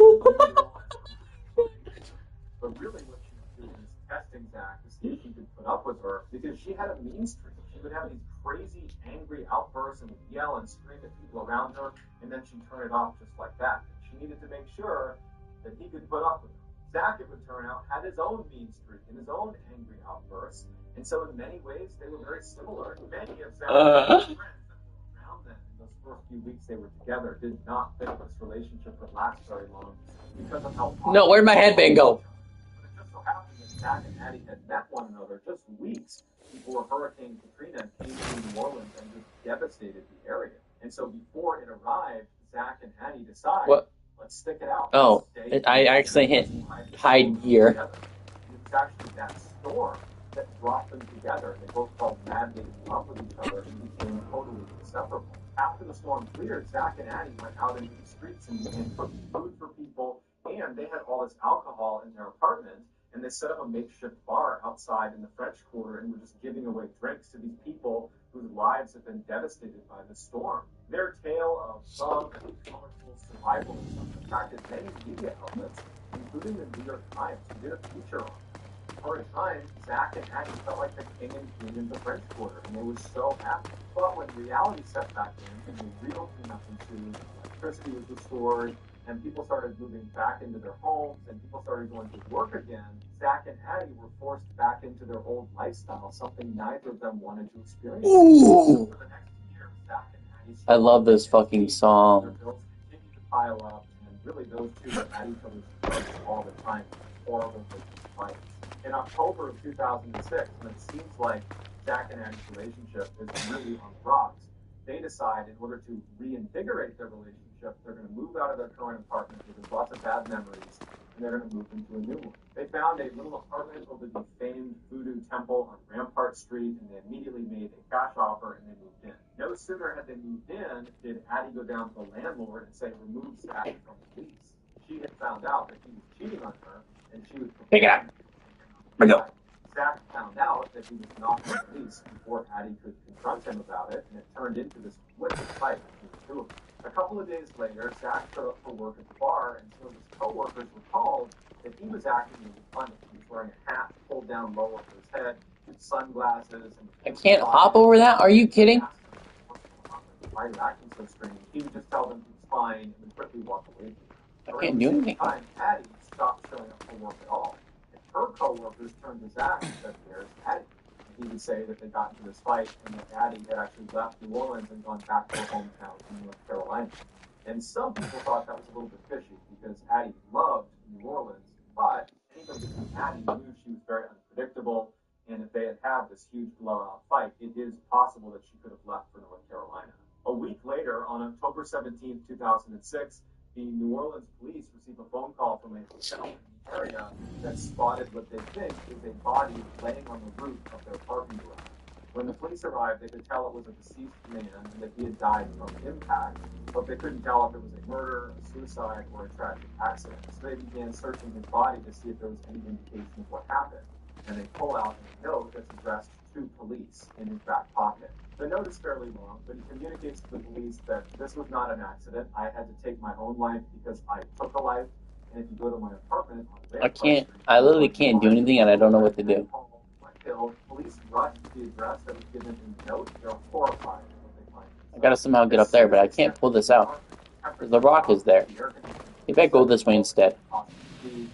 but really what she was doing is testing Zach to see if he could put up with her because she had a mean streak. She would have these crazy, angry outbursts and would yell and scream at people around her, and then she'd turn it off just like that. She needed to make sure that he could put up with her. Zach, it would turn out, had his own mean streak and his own angry outbursts, and so in many ways they were very similar. Many of Zach's friends that were around them in those first few weeks they were together did not think this relationship would last very long because of how... No, where'd my headband go? But it just so happened that Zach and Addie had met one another just weeks before Hurricane Katrina came to New Orleans and just devastated the area. And so before it arrived, Zach and Addie decide, What? let's stick it out. Oh, I actually hit hide gear. It was actually that storm that brought them together. They both fell madly in love with each other and became totally inseparable. After the storm cleared, Zach and Addie went out into the streets and cooked food for people, and they had all this alcohol in their apartment, and they set up a makeshift bar outside in the French Quarter and were just giving away drinks to these people whose lives had been devastated by the storm. Their tale of love and colorful survivalism attracted many media outlets, including the New York Times, who did a feature on it. For a time, Zach and Addie felt like the king and queen in the French Quarter, and they were so happy. But when reality set back in, and the real cleanup ensued, electricity was restored, and people started moving back into their homes, and people started going to work again, Zach and Addie were forced back into their old lifestyle, something neither of them wanted to experience. Ooh. For the next year, Zach and Addie I love this fucking their song. bills continued to pile up, and really those two were at each other's throats all the time. Horrible fights. In October of 2006, when it seems like Zach and Addie's relationship is really on the rocks, they decide in order to reinvigorate their relationship, they're going to move out of their current apartment where there's lots of bad memories, and they're going to move into a new one. They found a little apartment over the famed Voodoo Temple on Rampart Street, and they immediately made a cash offer, and they moved in. No sooner had they moved in did Addie go down to the landlord and say, remove Zach from the lease. She had found out that he was cheating on her, and she was Pick it up. Bring it up. Zach found out that he was not on the lease before Addie could confront him about it, and it turned into this wicked fight between the two of them. A couple of days later, Zach showed up for work at the bar, and some of his coworkers were called that he was acting really funny. He was wearing a hat pulled down low over his head, with sunglasses, and I can't hop over that? Are you kidding? Why are you acting so strange? He would just tell them he was fine and then quickly walk away from him. I can't do anything. Time, Addie stopped showing up for work at all. Her co-workers turned to Zach and said, "There's Addie." And he would say that they got into this fight and that Addie had actually left New Orleans and gone back to her hometown in North Carolina. And some people thought that was a little bit fishy because Addie loved New Orleans, but anybody who Addie knew she was very unpredictable, and if they had had this huge blowout fight, it is possible that she could have left for North Carolina. A week later, on October 17, 2006, the New Orleans police received a phone call from a hotel in the area that spotted what they think is a body laying on the roof of their parking garage. When the police arrived, they could tell it was a deceased man and that he had died from impact, but they couldn't tell if it was a murder, a suicide, or a tragic accident. So they began searching his body to see if there was any indication of what happened. And they pull out a note that's addressed to police in his back pocket. The note is fairly long, but he communicates to the police that this was not an accident. I had to take my own life because I took a life. And if you go to my apartment on I literally can't do anything and I don't know what to do. Police rushed to the address that was given in the note. They're horrified at what they find. I gotta somehow get up there, but I can't pull this out. Because the rock is there. Maybe I go this way instead. It's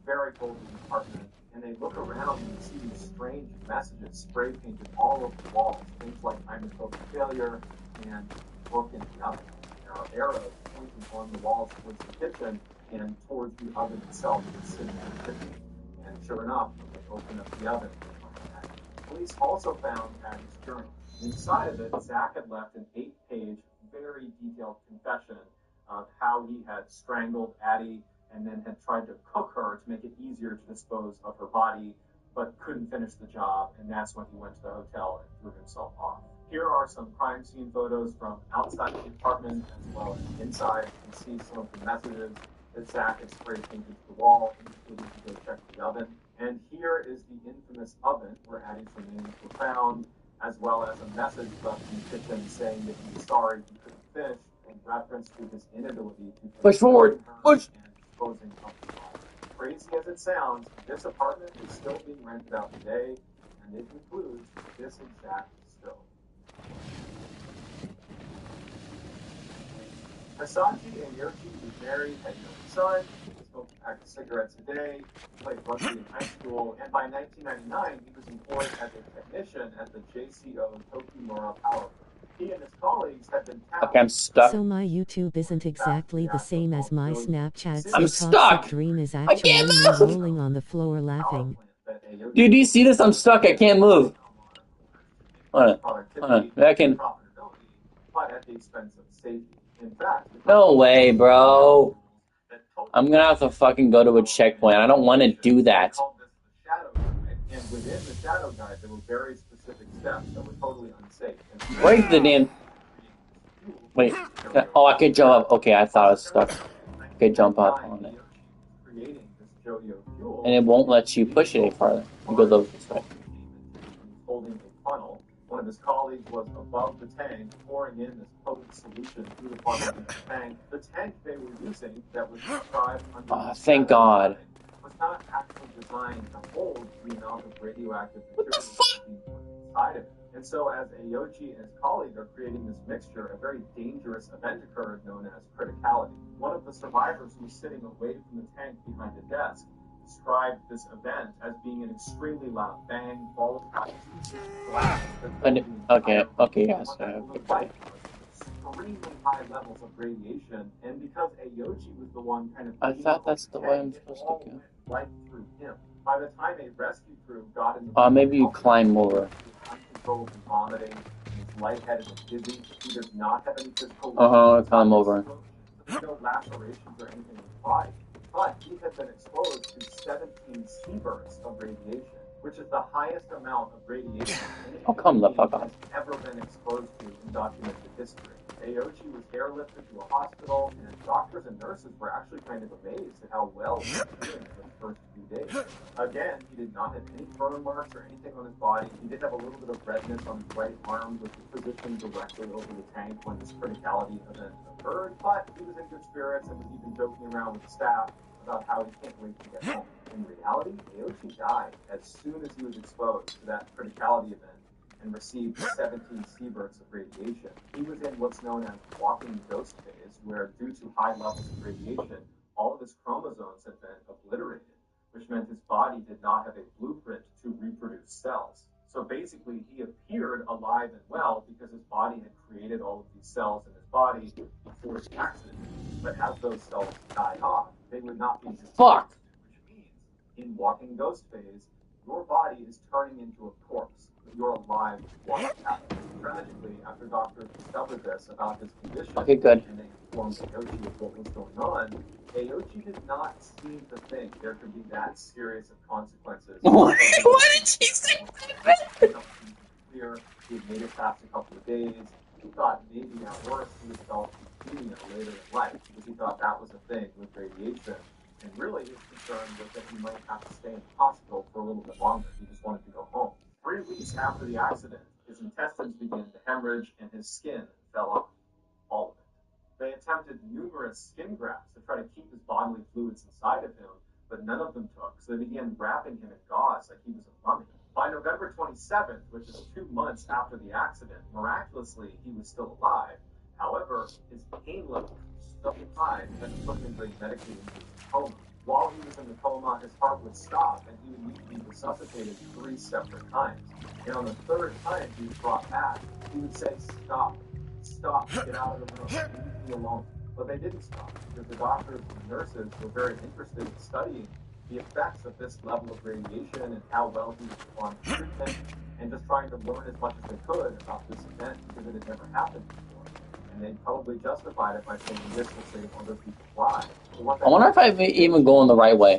very cold in the apartment, and they look around and see these strange messages spray painted all over the walls. Things like "I'm a total failure" and "book in the oven." There are arrows pointing on the walls towards the kitchen and towards the oven itself that's sitting in the kitchen. And sure enough, when they open up the oven, they find that. Police also found Addie's journal. Inside of it, Zach had left an 8-page, very detailed confession of how he had strangled Addie and then had tried to cook her to make it easier to dispose of her body, but couldn't finish the job, and that's when he went to the hotel and threw himself off. Here are some crime scene photos from outside the apartment as well as inside. You can see some of the messages that Zach had spray painted to the wall, including to go check the oven. And here is the infamous oven where Addie's remains were found, as well as a message left in the kitchen saying that he was sorry he couldn't finish, in reference to his inability to Push forward. Push. and disposing of the body. Crazy as it sounds, this apartment is still being rented out today, and it includes this exact stove. Hasanji and Yoshi was married, had no son, smoked a pack of cigarettes a day, played rugby in high school, and by 1999 he was employed as a technician at the JCO Tokimura Power Plant. He and his colleagues had been Okay, I'm stuck. So my YouTube isn't exactly the same as my Snapchat, I'm so stuck. Toxic Dream is I actually can't me move. rolling on the floor laughing. Dude, do you see this? I'm stuck. I can't move. Hold on. I can. But at the expense of safety. In fact, No way, bro. I'm gonna have to fucking go to a checkpoint. I don't want to do that. And within the shadow guide, there were very specific steps that were totally unsafe. Where's the damn... Wait. Oh, I could jump up. Okay, I thought I was stuck. I could jump up on it. And it won't let you push it any farther. You go this way. Holding a funnel. One of his colleagues was above the tank, pouring in this potent solution through the funnel into the tank. The tank they were using that was described under Oh, thank God. was not actually designed to hold the amount of radioactive material inside of it. And so as Aochi and his colleague are creating this mixture, a very dangerous event occurred known as criticality. One of the survivors who was sitting away from the tank behind the desk described this event as being an extremely loud bang, followed by glass. Okay, yes. Extremely high levels of radiation, and because Aochi was the one kind of... I thought that's the way I'm supposed to go. Right through him. By the time a rescue crew got in the... Maybe you climb over. Uncontrollably vomiting, he's lightheaded and dizzy. He does not have any physical... Climb over. There's no lacerations or anything in his body. But he had been exposed to 17 sieverts of radiation, which is the highest amount of radiation Come the fuck on. has ever been exposed to in documented history. Aochi was airlifted to a hospital, and doctors and nurses were actually kind of amazed at how well he was doing in the first few days. Again, he did not have any burn marks or anything on his body. He did have a little bit of redness on his right arm, which was positioned directly over the tank when this criticality event occurred, but he was in good spirits and was even joking around with the staff about how he can't wait to get home. In reality, Aochi died as soon as he was exposed to that criticality event and received 17 sieverts of radiation. He was in what's known as walking ghost phase, where due to high levels of radiation, all of his chromosomes had been obliterated, which meant his body did not have a blueprint to reproduce cells. So basically, he appeared alive and well because his body had created all of these cells in his body before the accident. But as those cells died off, they would not be... Fuck! Which means, in walking ghost phase, your body is turning into a corpse. You're alive walking out. Tragically, after doctors discovered this about his condition, Okay, good. and they informed Aochi of what was going on, Aochi did not seem to think there could be that serious of consequences. What did she say? Clear, he had made it past a couple of days. He thought maybe at worst he would develop leukemia later in life, because he thought that was a thing with radiation. And really, his concern was that he might have to stay in the hospital for a little bit longer. He just wanted to go home. 3 weeks after the accident, his intestines began to hemorrhage and his skin fell off. All of it. They attempted numerous skin grafts to try to keep his bodily fluids inside of him, but none of them took, so they began wrapping him in gauze like he was a mummy. By November 27th, which is 2 months after the accident, miraculously, he was still alive. However, his pain level was so high that it put him medically into a coma. While he was in the coma, his heart would stop, and he would need to be resuscitated 3 separate times. And on the 3rd time he was brought back, he would say, "Stop, stop, get out of the room, leave me alone." But they didn't stop, because the doctors and nurses were very interested in studying the effects of this level of radiation and how well he was responding to treatment, and just trying to learn as much as they could about this event, because it had never happened before. And they probably justified it by saying this will save other people's lives. I wonder if I'm even going the right way.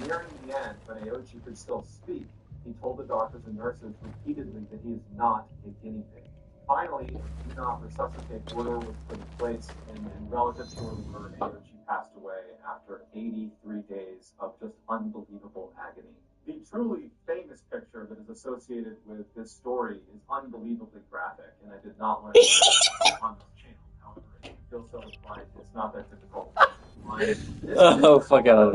Nearing the end, when Aochi could still speak, he told the doctors and nurses repeatedly that he is not a guinea pig. Finally, a do not resuscitate order was put in place, and relatives shortly heard Aochi passed away after 83 days of just unbelievable agony. The truly famous picture that is associated with this story is unbelievably graphic, and I did not want to share it on this channel. However, if you feel so inclined, it's not that difficult. Oh, fuck out.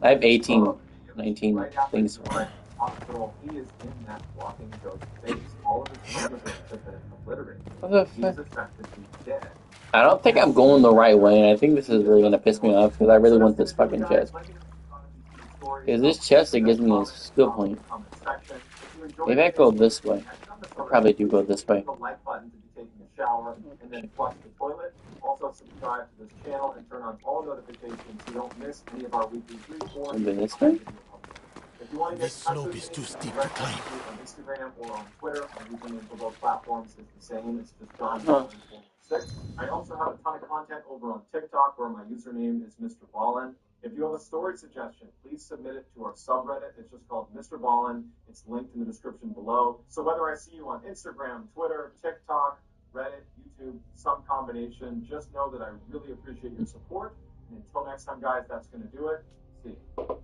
I have 18, 19 things. Hospital, he is in that walking ghost phase. All of his chromosomes have been obliterated. He is effectively dead. I don't think I'm going the right way, and I think this is really gonna piss me off, because I really want this fucking chest. Because this chest, it gives me a skill point. enjoyed Maybe I go today's this video, way. head down the I photo probably do go description, this way. hit the like button to be taking a shower, and then flush the toilet. Also subscribe to this channel and turn on all notifications so you don't miss any of our weekly 3, 4, Maybe and this 5 way? video uploads. If you want to get This in touch slope with is me, too the steep to direct climb. message on Instagram or on Twitter. My username for both platforms is the same. It's just John Huh. 416. I also have a ton of content over on TikTok where my username is Mr. Ballin. If you have a story suggestion, please submit it to our subreddit. It's just called Mr. Ballin. It's linked in the description below. So whether I see you on Instagram, Twitter, TikTok, Reddit, YouTube, some combination, just know that I really appreciate your support. And until next time, guys, that's going to do it. See you.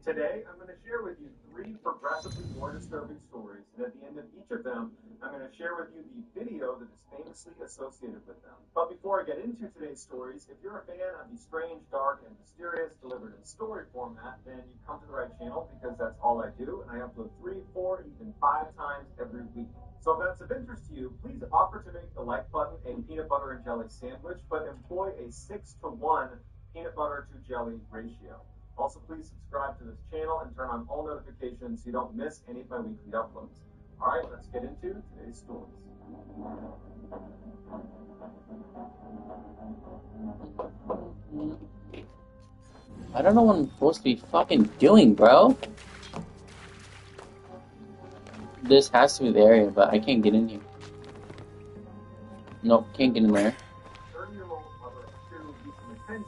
Today, I'm going to share with you 3 progressively more disturbing stories, and at the end of each of them, I'm going to share with you the video that is famously associated with them. But before I get into today's stories, if you're a fan of the strange, dark, and mysterious delivered in story format, then you come to the right channel because that's all I do, and I upload 3, 4, even 5 times every week. So if that's of interest to you, please offer to make the like button a peanut butter and jelly sandwich, but employ a 6-to-1 peanut butter to jelly ratio. Also, please subscribe to this channel and turn on all notifications so you don't miss any of my weekly uploads. All right, let's get into today's stories. I don't know what I'm supposed to be fucking doing, bro. This has to be the area, but I can't get in here. Nope, can't get in there. 30-year-old mother of 2, Lisa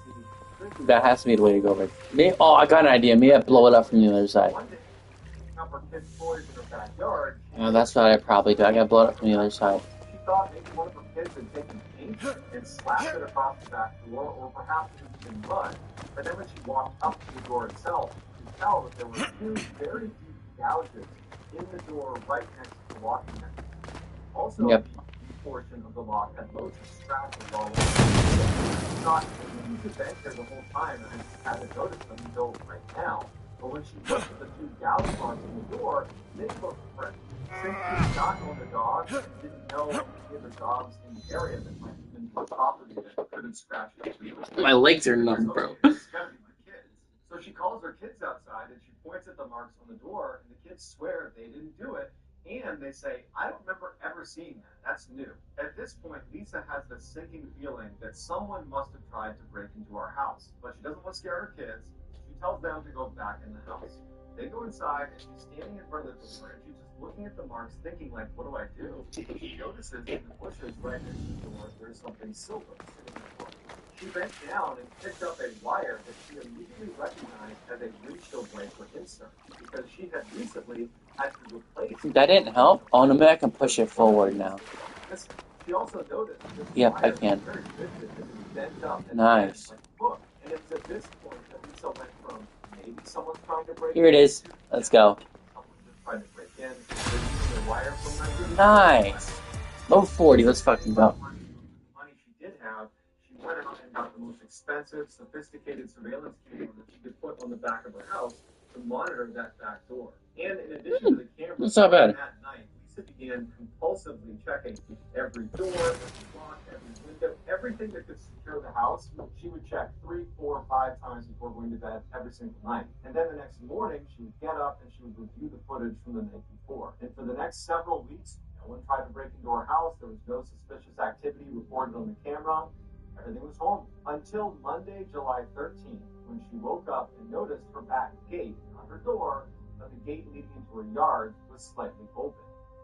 McKenzie, That has to be the way to go, right? Maybe, oh, I got an idea. Maybe I blow it up from the other side. one day, picking up her kids' toys in her backyard, Oh, that's what I probably do. I gotta blow it up from the other side. she thought maybe one of her kids had taken paint and slapped it across the back door, or perhaps it was in mud. But then when she walked up to the door itself, she could tell that there were 2 very deep gouges in the door right next to the locking mechanism. Also, Yep. the portion of the lock had loads of scratches all over it. She thought maybe these had been there the whole time and I just hadn't noticed them until right now. But when she looked at the 2 gouge marks in the door, they looked fresh. Since she did not own a dog and didn't know any other dogs in the area that might have been to her property that could have scratched her. My legs are numb, bro. It's gotta be my kids. So she calls her kids outside and she points at the marks on the door, and the kids swear they didn't do it. And they say, I don't remember ever seeing that. That's new. At this point, Lisa has the sinking feeling that someone must have tried to break into our house. But she doesn't want to scare her kids. She tells them to go back in the house. They go inside, and she's standing in front of the door, and she's just looking at the marks, thinking, like, what do I do? She notices in the bushes right next to the door, there's something silver sitting in the book. She bent down and picked up a wire that she immediately recognized as a windshield wiper insert, because she had recently had to replace. That didn't help? Oh, no, maybe I can push it forward now. She also noticed this Yep, I wire was can. very rigid and it was bent up and Nice. bent like a book. And it was at this point that Lisa went from maybe someone's trying to break Here it is. Let's go. someone just trying to break in, they're using the wire from my Nice. Low 40, let's fucking go. money she did have, she went out and got the most expensive, sophisticated surveillance camera that she could put on the back of her house to monitor that back door. And in addition to the camera, That's not bad. that night, Lisa began compulsively checking every door, every lock, every window, everything that could secure the house. She would check 3, 4, 5 times before going to bed every single night. And then the next morning, she would get up and she would review the footage from the night before. And for the next several weeks, no one tried to break into her house. There was no suspicious activity reported on the camera. Everything was normal. Until Monday, July 13th, when she woke up and noticed her back gate, not her door, but the gate leading into her yard, was slightly open.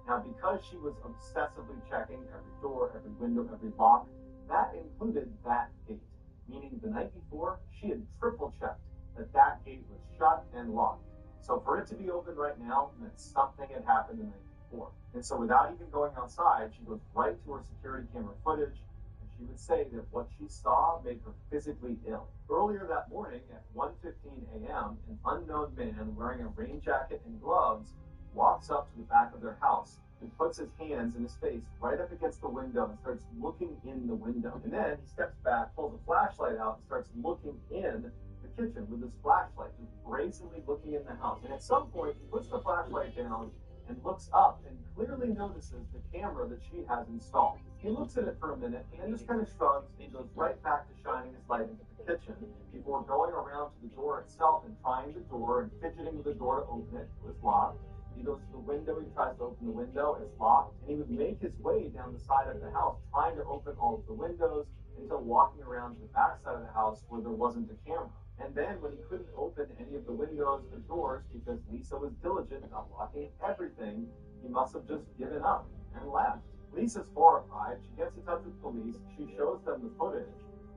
Now, because she was obsessively checking every door, every window, every lock, that included that gate. Meaning the night before, she had triple checked that that gate was shut and locked. So for it to be open right now meant something had happened the night before. And so without even going outside, she goes right to her security camera footage, and she would say that what she saw made her physically ill. Earlier that morning at 1:15 a.m., an unknown man wearing a rain jacket and gloves walks up to the back of their house and puts his hands in his face right up against the window and starts looking in the window. And then he steps back, pulls a flashlight out, and starts looking in the kitchen with his flashlight, just brazenly looking in the house. And at some point, he puts the flashlight down and looks up and clearly notices the camera that she has installed. He looks at it for a minute and then just kind of shrugs and he goes right back to shining his light into the kitchen before going around to the door itself and trying the door and fidgeting with the door to open it. It was locked. He goes to the window, he tries to open the window, it's locked, and he would make his way down the side of the house, trying to open all of the windows until walking around to the back side of the house where there wasn't a camera. And then when he couldn't open any of the windows or doors because Lisa was diligent about locking everything, he must have just given up and left. Lisa's horrified. She gets in touch with police. She shows them the footage.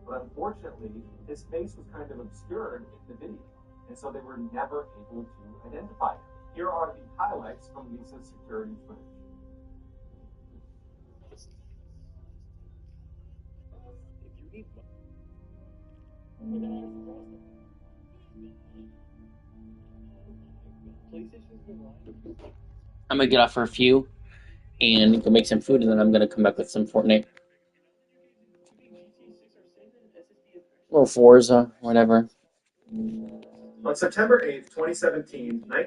But unfortunately, his face was kind of obscured in the video. And so they were never able to identify him. Here are the highlights from Lisa's security footage. I'm gonna get off for a few and go make some food, and then I'm gonna come back with some Fortnite. Or Forza, whatever. On September 8th, 2017,